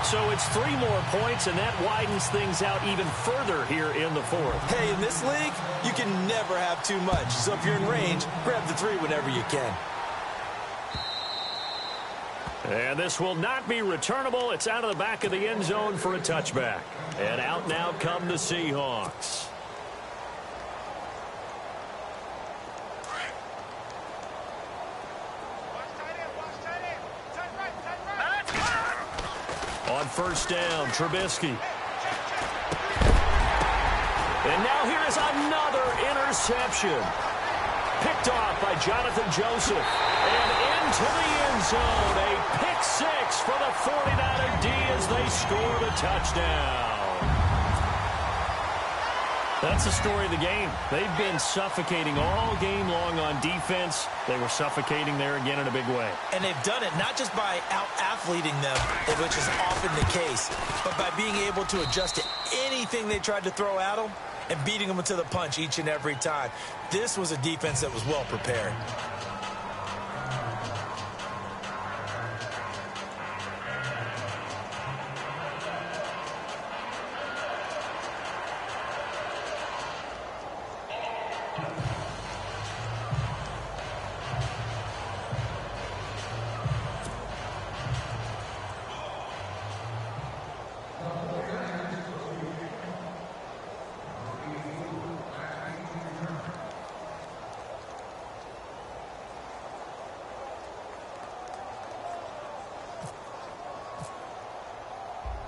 So it's 3 more points, and that widens things out even further here in the fourth. Hey, in this league, you can never have too much. So if you're in range, grab the 3 whenever you can. And this will not be returnable. It's out of the back of the end zone for a touchback. And out now come the Seahawks. On first down, Trubisky. And now here is another interception. Picked off by Jonathan Joseph. And into the end zone. A pick 6 for the 49er D as they score the touchdown. That's the story of the game. They've been suffocating all game long on defense. They were suffocating there again in a big way. And they've done it not just by out-athleting them, which is often the case, but by being able to adjust to anything they tried to throw at them and beating them to the punch each and every time. This was a defense that was well prepared.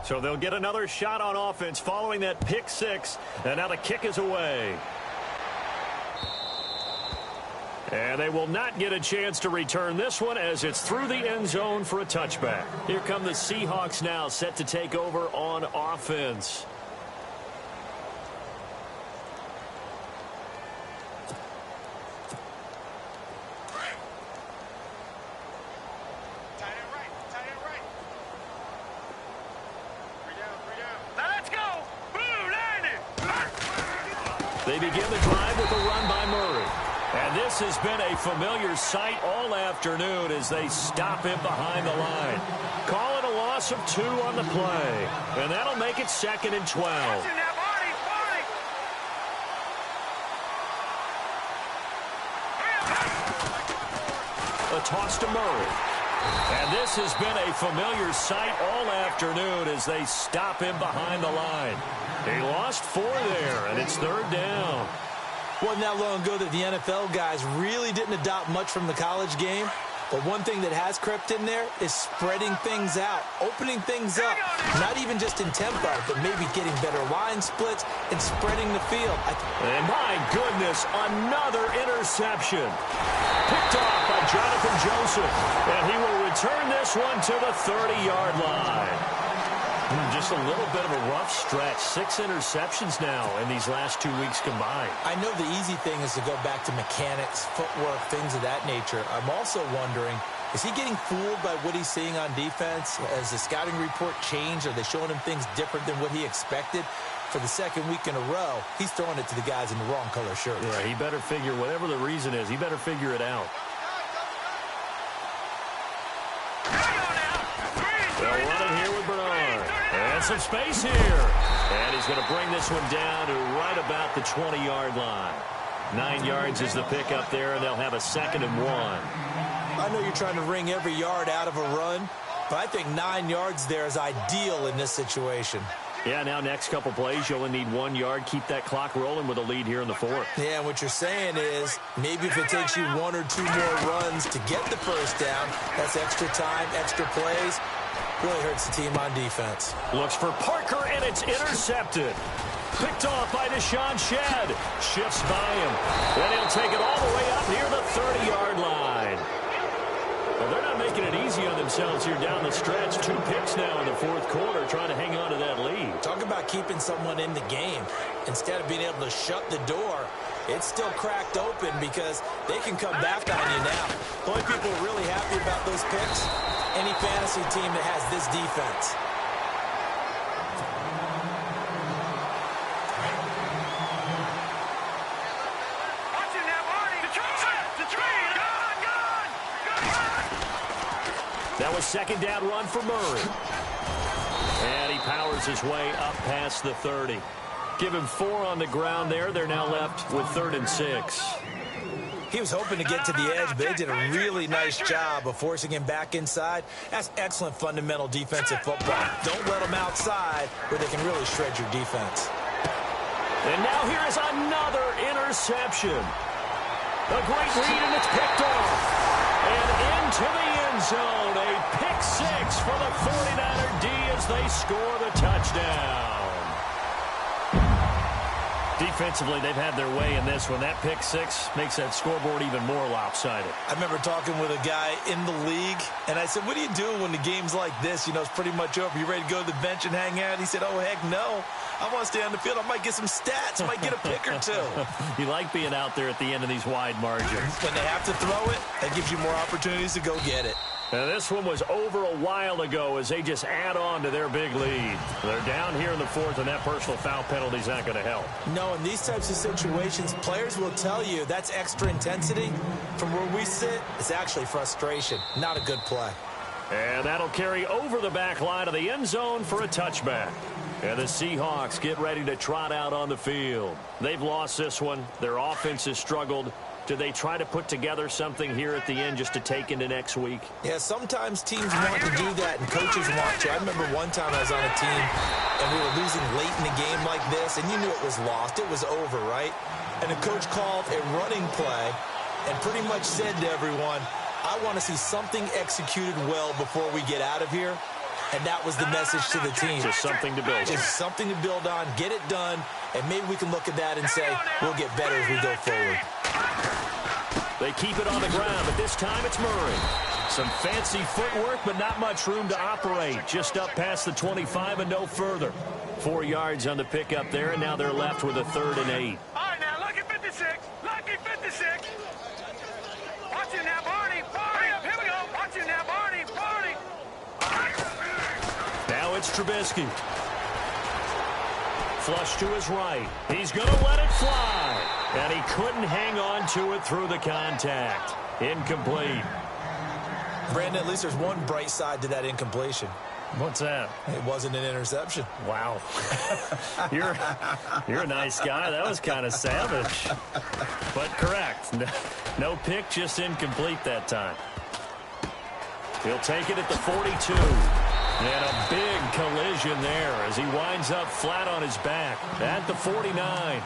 So they'll get another shot on offense following that pick 6. And now the kick is away. And they will not get a chance to return this one as it's through the end zone for a touchback. Here come the Seahawks now set to take over on offense. They begin the drive with a run by Murray. And this has been a familiar sight all afternoon as they stop him behind the line. Call it a loss of 2 on the play. And that'll make it 2nd and 12. A toss to Murray. And this has been a familiar sight all afternoon as they stop him behind the line. He lost 4 there, and it's 3rd down. Wasn't that long ago that the NFL guys really didn't adopt much from the college game. But one thing that has crept in there is spreading things out, opening things up, not even just in tempo, but maybe getting better line splits and spreading the field. And my goodness, another interception. Picked off by Jonathan Joseph, and he will return this one to the 30-yard line. Just a little bit of a rough stretch. 6 interceptions now in these last 2 weeks combined. I know the easy thing is to go back to mechanics, footwork, things of that nature. I'm also wondering, is he getting fooled by what he's seeing on defense? Has the scouting report changed? Are they showing him things different than what he expected? For the 2nd week in a row, he's throwing it to the guys in the wrong color shirt. Yeah, he better figure, whatever the reason is, he better figure it out. They'll run it here with Bernard. And some space here. And he's going to bring this one down to right about the 20-yard line. 9 yards is the pickup there, and they'll have a 2nd and 1. I know you're trying to wring every yard out of a run, but I think 9 yards there is ideal in this situation. Yeah, now next couple plays, you only need 1 yard. Keep that clock rolling with a lead here in the 4th. Yeah, and what you're saying is maybe if it takes you 1 or 2 more runs to get the first down, that's extra time, extra plays. Really hurts the team on defense. Looks for Parker, and it's intercepted. Picked off by Deshaun Shedd. Shifts by him. And he'll take it all the way up near the 30-yard line. Well, they're not making it easy on themselves here down the stretch. 2 picks now in the fourth quarter, trying to hang on to that lead. Talk about keeping someone in the game. Instead of being able to shut the door, it's still cracked open because they can come back on you now. The only people really happy about those picks, any fantasy team that has this defense. That was second down run for Murray. And he powers his way up past the 30. Give him 4 on the ground there. They're now left with 3rd and 6. He was hoping to get to the edge, but they did a really nice job of forcing him back inside. That's excellent fundamental defensive football. Don't let them outside where they can really shred your defense. And now here is another interception. A great lead, and it's picked off. And into the end zone, a pick 6 for the 49er D as they score the touchdown. Defensively, they've had their way in this one. That pick 6 makes that scoreboard even more lopsided. I remember talking with a guy in the league, and I said, what do you do when the game's like this? You know, it's pretty much over. You ready to go to the bench and hang out? He said, oh, heck no. I want to stay on the field. I might get some stats. I might get a pick or 2. You like being out there at the end of these wide margins. When they have to throw it, that gives you more opportunities to go get it. Now, this one was over a while ago as they just add on to their big lead. They're down here in the 4th, and that personal foul penalty is not going to help. No, in these types of situations, players will tell you that's extra intensity. From where we sit, it's actually frustration. Not a good play. And that'll carry over the back line of the end zone for a touchback. And the Seahawks get ready to trot out on the field. They've lost this one. Their offense has struggled. Do they try to put together something here at the end just to take into next week? Yeah, sometimes teams want to do that and coaches want to. I remember one time I was on a team and we were losing late in a game like this, and you knew it was lost. It was over, right? And the coach called a running play and pretty much said to everyone, I want to see something executed well before we get out of here. And that was the message to the team. Just something to build on. Just something to build on, get it done, and maybe we can look at that and say, we'll get better as we go forward. They keep it on the ground, but this time it's Murray. Some fancy footwork, but not much room to operate. Just up past the 25 and no further. 4 yards on the pickup there, and now they're left with a 3rd and 8. All right, now, lucky 56. Lucky 56. Watch it now, Barney. Barney. Here we go. Watch it now, Barney. Barney. Now it's Trubisky. Flush to his right. He's going to let it fly. And he couldn't hang on to it through the contact. Incomplete. Brandon, at least there's one bright side to that incompletion. What's that? It wasn't an interception. Wow. You're a nice guy. That was kind of savage. But correct. No pick, just incomplete that time. He'll take it at the 42. And a big collision there as he winds up flat on his back at the 49.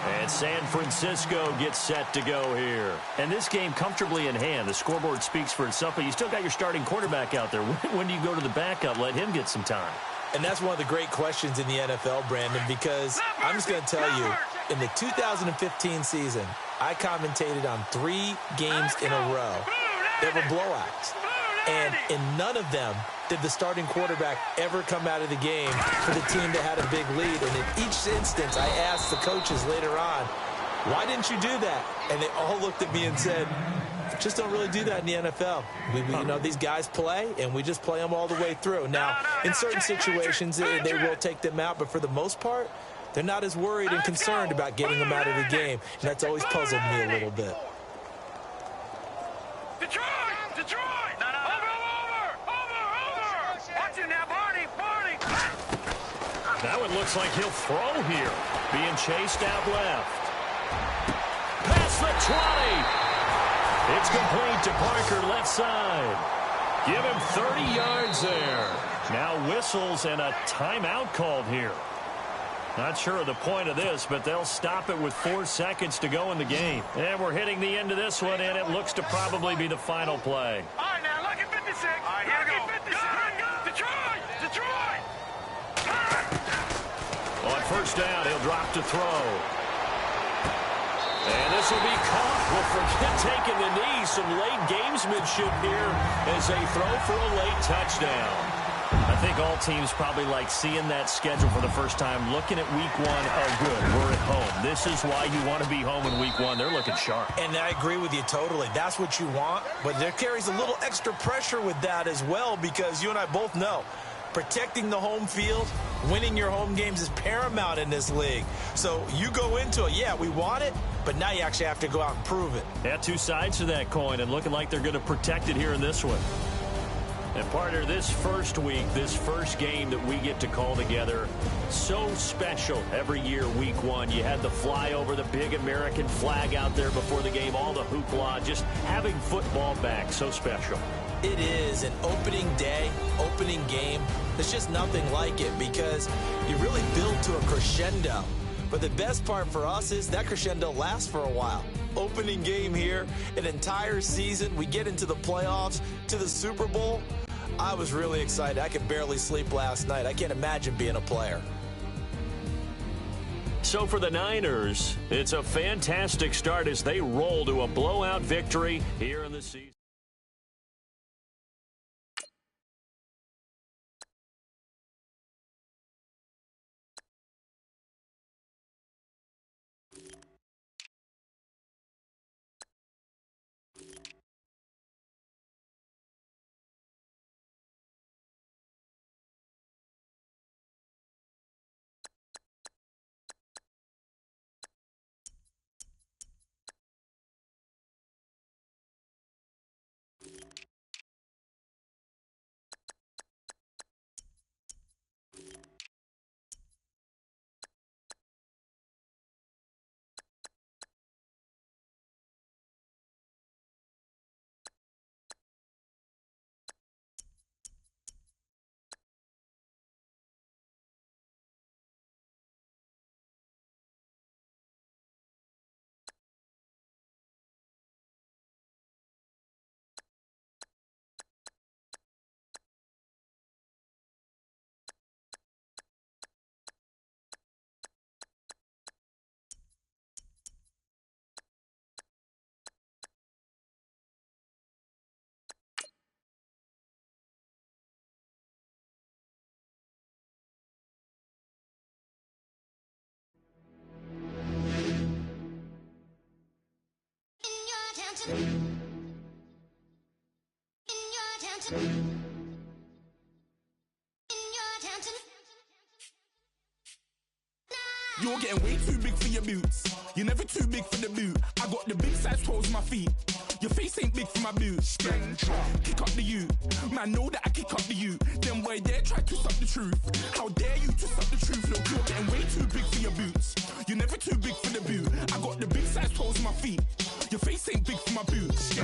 And San Francisco gets set to go here. And this game comfortably in hand. The scoreboard speaks for itself, but you still got your starting quarterback out there. When do you go to the backup? Let him get some time. And that's one of the great questions in the NFL, Brandon, because I'm just going to tell you, in the 2015 season, I commentated on 3 games in a row. There were blowouts. And in none of them did the starting quarterback ever come out of the game for the team that had a big lead. And in each instance, I asked the coaches later on, why didn't you do that? And they all looked at me and said, just don't really do that in the NFL. You know, these guys play, and we just play them all the way through. Now, in certain situations, they will take them out, but for the most part, they're not as worried and concerned about getting them out of the game. And that's always puzzled me a little bit. Detroit! Detroit! Over! Watch it now, Barney! Barney! That one looks like he'll throw here. Being chased out left. Past the 20! It's complete to Parker left side. Give him 30 yards there. Now whistles and a timeout called here. Not sure of the point of this, but they'll stop it with 4 seconds to go in the game. And we're hitting the end of this one, and it looks to probably be the final play. All right, now, look at 56. All right, here we go. 56. Detroit! Detroit! On first down. He'll drop to throw. And this will be caught. Well, forget taking the knee. Some late gamesmanship here as they throw for a late touchdown. I think all teams probably like seeing that schedule for the first time, looking at week one. Oh, good, we're at home. This is why you want to be home in week one. They're looking sharp. And I agree with you totally. That's what you want, but there carries a little extra pressure with that as well, because you and I both know protecting the home field, winning your home games is paramount in this league. So you go into it, yeah, we want it, but now you actually have to go out and prove it. Yeah, two sides to that coin, and looking like they're going to protect it here in this one. And partner, this first week, this first game that we get to call together, so special every year, week one. You had the flyover, the big American flag out there before the game, all the hoopla, just having football back, so special. It is an opening day, opening game. There's just nothing like it because you really build to a crescendo. But the best part for us is that crescendo lasts for a while. Opening game here, an entire season. We get into the playoffs, to the Super Bowl. I was really excited. I could barely sleep last night. I can't imagine being a player. So for the Niners, it's a fantastic start as they roll to a blowout victory here in the season. You're getting way too big for your boots. You're never too big for the boot. I got the big size toes on my feet. Your face ain't big for my boots. Kick up the you. Man, know that I kick up the you. Then boy dare try to twist up the truth. How dare you twist up the truth? Look, you're getting way too big for your boots. You're never too big for the boot. I got the big size toes on my feet. Your face ain't big for my boots.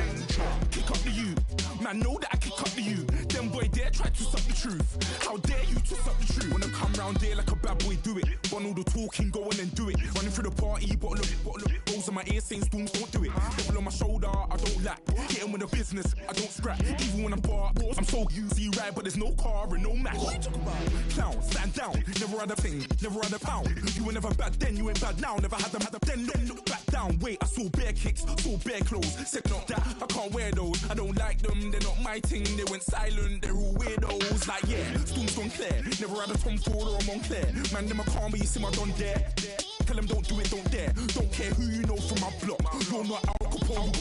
Kick up the you. Man, know that I kick up the you. Then boy dare try to twist up the truth. How dare you twist up the truth? Wanna come round there like a bad boy, do it. Want all the talking, go on and do it. Running through the party, bottle up. Rolls on my ear saying storms, don't do it. Double on my shoulder, I don't lack. Getting with the business, I don't scrap. Even when I'm bar, I'm so easy ride, but there's no car and no match. What you talking about? Clown, stand down. Never had a thing, never had a pound. You were never bad then, you ain't bad now. Never had them, then look back down. Wait, I saw bare kicks, saw bare clothes. Said not that, I can't wear those. I don't like them, they're not my thing. They went silent, they're all weirdos. Like yeah, storms gone clear. Never had a Tom Ford or a Montclair. Man, them I can't, but you see my done there. Tell them don't do it, don't dare. Don't care who you know from my block. You're not Al Capone,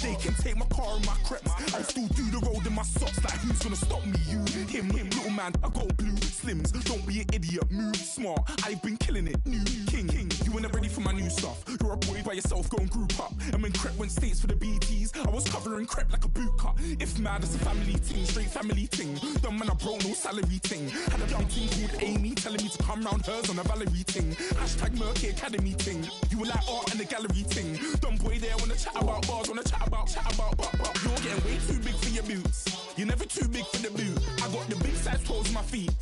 they can take my car and my crepes. I'll still do the road in my socks. Like who's gonna stop me? You, him, little man. I got blue slims. Don't be an idiot, move smart. I've been killing it, new king. You ain't ready for my new stuff. You're a boy by yourself, go and group up. And when Crep went states for the BTs, I was covering Crep like a boot cut. If mad, it's a family ting, straight family ting. Dumb man, I bro, no salary ting. Had a young ting called Amy telling me to come round hers on a Valerie ting. Hashtag Murky Academy ting. You were like art and the gallery ting. Dumb boy there wanna chat about bars, wanna chat about. You're getting way too big for your boots. You're never too big for the boot. I got the big size toes on my feet.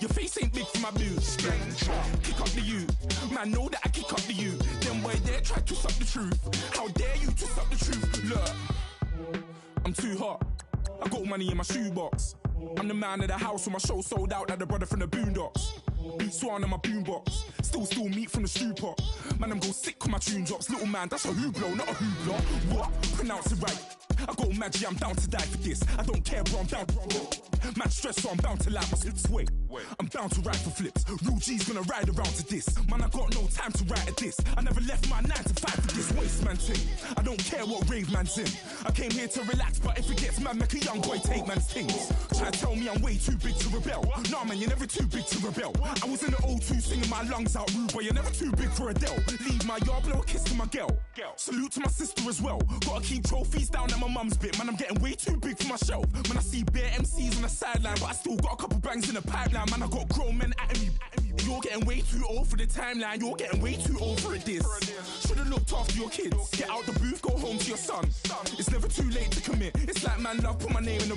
Your face ain't big for my boots. Kick up the you. Man, know that I kick up the you. Then boy dare try to twist up the truth. How dare you twist up the truth? Look, I'm too hot. I got money in my shoebox. I'm the man of the house when my show sold out like the brother from the Boondocks. Beat Swan on my boombox. still steal meat from the stupor. Man, I'm go sick when my tune drops. Little man, that's a hooplo, not a hoopla. What? Pronounce it right. I go magic, I'm down to die for this. I don't care, bro, I'm down. Man, stress, so I'm bound to lie my slips. Wait, I'm bound to ride for flips. Real G's gonna ride around to this. Man, I got no time to write at this. I never left my 9 to 5 for this waste man thing. I don't care what rave man's in. I came here to relax, but if it gets mad, make a young boy take man's things. Try to tell me I'm way too big to rebel. Nah, man, you're never too big to rebel. I was in the O2 singing my lungs out rude, but you're never too big for Adele. Leave my yard, blow a kiss to my girl. Salute to my sister as well. Gotta keep trophies down at my mum's bit. Man, I'm getting way too big for my shelf. Man, I see bare MCs on the sideline, but I still got a couple bangs in the pipeline. Man, I got grown men at me. You're getting way too old for the timeline. You're getting way too old for a diss. Should've looked after your kids. Get out the booth, go home to your son. It's never too late to commit. It's like man love, put my name in a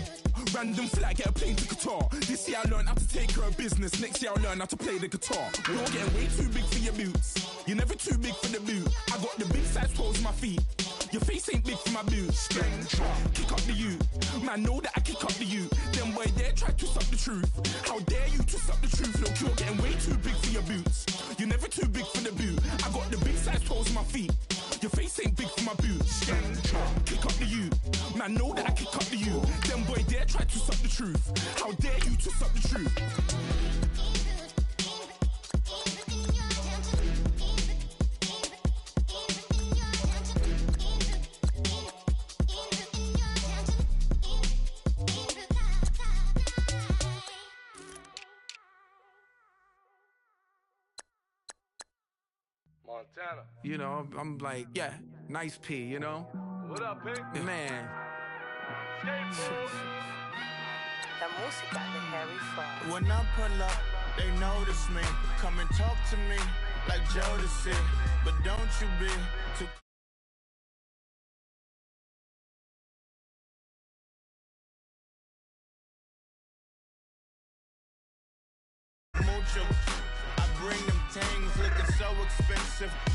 random flight, get a plane to Qatar. This year I learned how to take care of business. Next year I'll learn how to play the guitar. You're getting way too big for your boots. You're never too big for the boot. I got the big size toes on my feet. Your face ain't big for my boots. Kick up the you. Man, know that I kick up the you. Them boy there try to suck the truth. How dare you to suck the truth? Look, you're getting way too big for your boots. You're never too big for the boot. I got the big size toes on my feet. Your face ain't big for my boots. Kick up the you. Man, know that I kick up the you. Them boy there try to suck the truth. How dare you to suck the truth? Montana. You know, I'm like, yeah, nice P, you know? What up, Pink? Man. La música de Harry Fraud. When I pull up, they notice me. Come and talk to me like Jodeci. But don't you be too mucho. I bring them things looking so expensive.